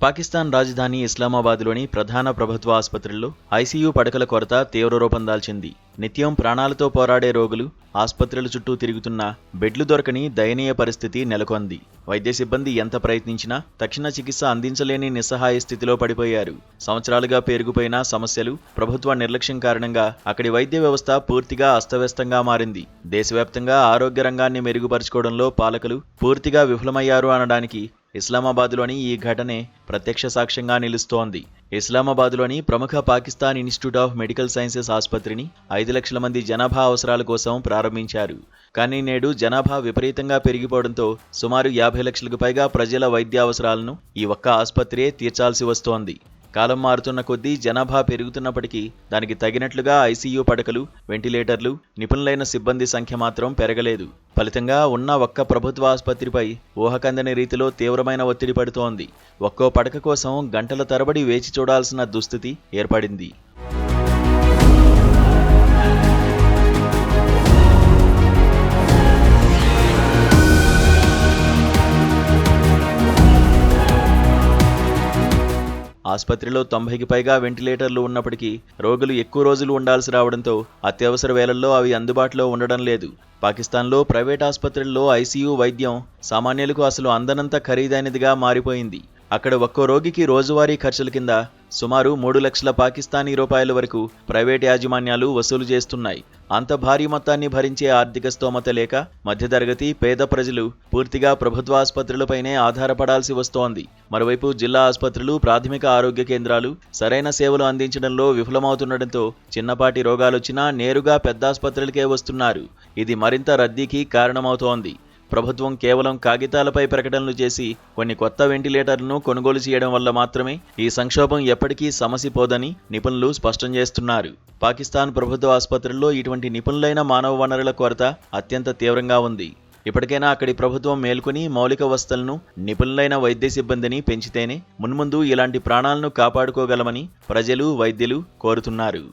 పాకిస్తాన్ రాజధాని ఇస్లామాబాద్లోని ప్రధాన ప్రభుత్వ ఆసుపత్రుల్లో ఐసీయూ పడకల కొరత తీవ్ర రూపం దాల్చింది. నిత్యం ప్రాణాలతో పోరాడే రోగులు ఆసుపత్రుల చుట్టూ తిరుగుతున్నా బెడ్లు దొరకని దయనీయ పరిస్థితి నెలకొంది. వైద్య సిబ్బంది ఎంత ప్రయత్నించినా తక్షణ చికిత్స అందించలేని నిస్సహాయ స్థితిలో పడిపోయారు. సంవత్సరాలుగా పేరుకుపోయిన సమస్యలు, ప్రభుత్వ నిర్లక్ష్యం కారణంగా అక్కడి వైద్య వ్యవస్థ పూర్తిగా అస్తవ్యస్తంగా మారింది. దేశవ్యాప్తంగా ఆరోగ్య రంగాన్ని మెరుగుపరుచుకోవడంలో పాలకులు పూర్తిగా విఫలమయ్యారు అనడానికి ఇస్లామాబాద్లోని ఈ ఘటనే ప్రత్యక్ష సాక్ష్యంగా నిలుస్తోంది. ఇస్లామాబాద్లోని ప్రముఖ Pakistan institute of medical sciences ఆసుపత్రిని 5 లక్షల మంది జనాభా అవసరాల కోసం ప్రారంభించారు. కానీ నేడు జనాభా విపరీతంగా పెరిగిపోవడంతో సుమారు 50 లక్షలకు పైగా ప్రజల వైద్య అవసరాలను ఈ ఒక్క ఆసుపత్రియే తీర్చాల్సి వస్తోంది. కాలం మారుతున్న కొద్దీ జనాభా పెరుగుతున్నప్పటికీ దానికి తగినట్లుగా ఐసీయూ పడకలు, వెంటిలేటర్లు, నిపుణులైన సిబ్బంది సంఖ్య మాత్రం పెరగలేదు. ఫలితంగా ఉన్న ఒక్క ప్రభుత్వ ఆసుపత్రిపై ఊహకందని రీతిలో తీవ్రమైన ఒత్తిడి పడుతోంది. ఒక్కో పడక కోసం గంటల తరబడి వేచి చూడాల్సిన దుస్థితి ఏర్పడింది. ఆసుపత్రిలో 90కి పైగా వెంటిలేటర్లు ఉన్నప్పటికీ రోగులు ఎక్కువ రోజులు ఉండాల్సి రావడంతో అత్యవసర వేళల్లో అవి అందుబాటులో ఉండడం లేదు. పాకిస్తాన్లో ప్రైవేట్ ఆసుపత్రుల్లో ఐసీయూ వైద్యం సామాన్యులకు అసలు అందనంత ఖరీదైనదిగా మారిపోయింది. అక్కడ ఒక్కో రోగికి రోజువారీ ఖర్చుల కింద సుమారు 3 లక్షల పాకిస్తానీ రూపాయల వరకు ప్రైవేట్ యాజమాన్యాలు వసూలు చేస్తున్నాయి. అంత భారీ మొత్తాన్ని భరించే ఆర్థిక స్తోమత లేక మధ్యతరగతి, పేద ప్రజలు పూర్తిగా ప్రభుత్వ ఆసుపత్రులపైనే ఆధారపడాల్సి వస్తోంది. మరోవైపు జిల్లా ఆసుపత్రులు, ప్రాథమిక ఆరోగ్య కేంద్రాలు సరైన సేవలు అందించడంలో విఫలమవుతుండటంతో చిన్నపాటి రోగాలొచ్చినా నేరుగా పెద్ద ఆసుపత్రులకే వస్తున్నారు. ఇది మరింత రద్దీకి కారణమవుతోంది. ప్రభుత్వం కేవలం కాగితాలపై ప్రకటనలు చేసి కొన్ని కొత్త వెంటిలేటర్లను కొనుగోలు చేయడం వల్ల మాత్రమే ఈ సంక్షోభం ఎప్పటికీ సమసిపోదని నిపుణులు స్పష్టం చేస్తున్నారు. పాకిస్తాన్ ప్రభుత్వ ఆసుపత్రుల్లో ఇటువంటి నిపుణులైన మానవ వనరుల కొరత అత్యంత తీవ్రంగా ఉంది. ఇప్పటికైనా అక్కడి ప్రభుత్వం మేల్కొని మౌలిక వసతులను, నిపుణులైన వైద్య సిబ్బందిని పెంచితేనే మున్ముందు ఇలాంటి ప్రాణాలను కాపాడుకోగలమని ప్రజలు, వైద్యులు కోరుతున్నారు.